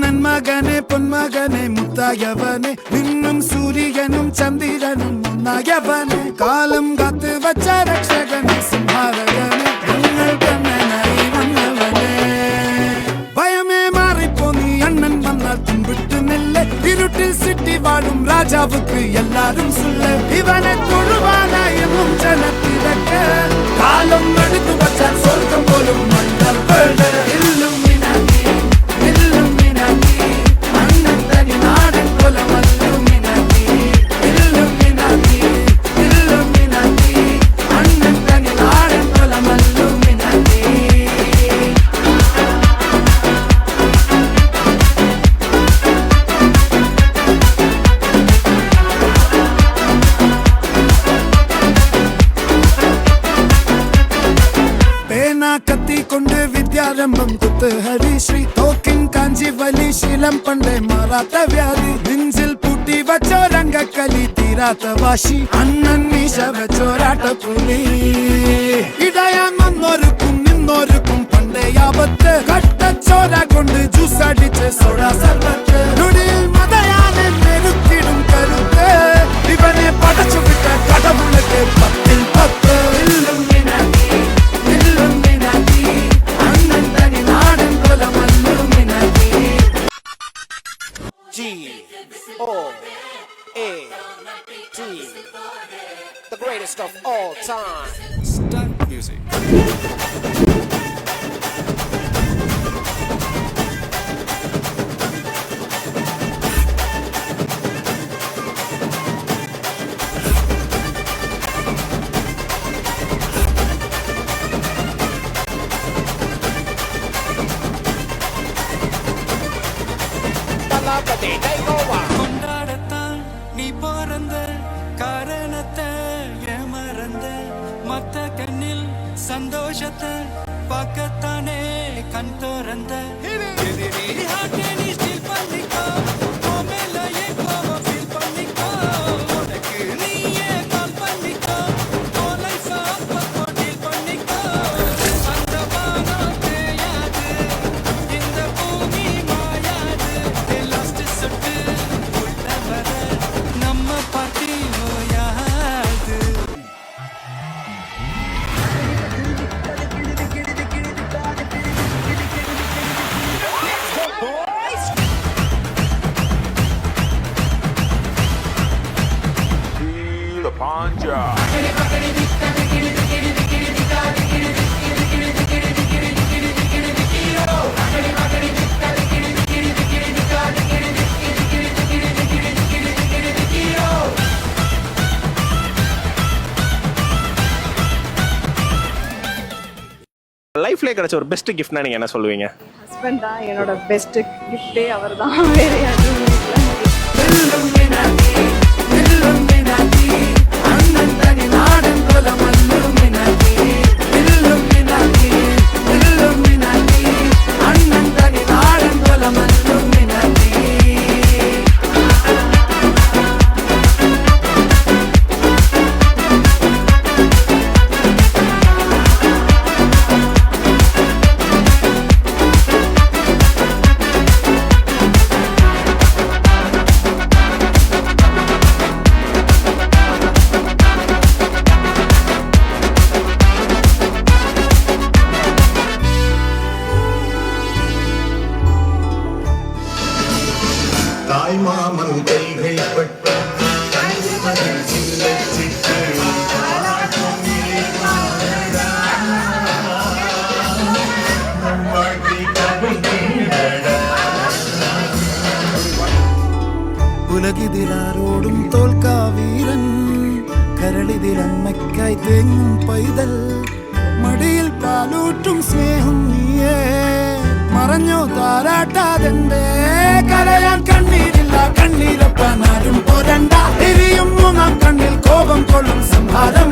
மன்னன் மகனே பொன்மகனே முத்தாயவனே இன்னும் சூரியனும் சந்திரனும் முன்னாயவனே காலம் காத்து வச்ச ரட்சகனே சிம்ஹாரகனே உங்கள் கண்ணனை வந்தவனே பயமே மாறிப்போ நீ அண்ணன் வந்தால் தும்பிட்டு நெல்ல இருட்டில் சிட்டி வாழும் ராஜாவுக்கு எல்லாரும் சொல்ல இவனை தொழுவானா எனும் ஜனத்திறக்க காலம் எடுத்து வச்சால் சொர்க்கம் போலும் மண்டல் கத்தி கொண்டு வித்யாரம்பம் குத்து ஹரி ஸ்ரீ தோக்கின் காஞ்சி வலி சீலம் பண்டை மாறாத்த வியாதி நெஞ்சில் பூட்டி வச்சோ ரங்க கலி தீராத்த வாஷி அண்ணன் மீச வச்சோராட்ட புலி இடையான் ஒன்னொருக்கும் நின்னொருக்கும் பண்டை ஆபத்து கட்ட சோரா கொண்டு ஜூஸ் அடிச்சு சோடா சர்வத்து நொடியில் மதையான நெருக்கிடும் கருத்து இவனே படைச்சு விட்ட கடவுளுக்கு பத்தில் பத்து G-O-A-T, the greatest of all time. Stunt music. கொண்டாடத்தான் நீ பிறந்த காரணத்தை ஏமறந்த மத்த கண்ணில் சந்தோஷத்தை பார்க்கத்தானே கண் திறந்த லைஃப்ல கிடைச்ச ஒரு பெஸ்ட் கிஃப்ட்னா நீங்க என்ன சொல்லுவீங்க? ஹஸ்பண்ட் தான் என்னோட பெஸ்ட் கிஃப்டே அவர்தான். வேற யாரும் மாமன் கைகள் பட்ட உலகிதிலாரோடும் தோல்கா வீரன் கரளிதில் அம்மைக்காய் தேங்கும் பைதல் மடியில் பாலூற்றும் ஸ்நேகம் நீயே മറഞ്ഞോ താരാട്ടാതെന്തേ കരയാൻ കണ്ണീരില്ല കണ്ണീരപ്പ നാരും പോരണ്ട എരിയും മൂന്നാം കണ്ണിൽ കോപം കൊള്ളും സംഹാരം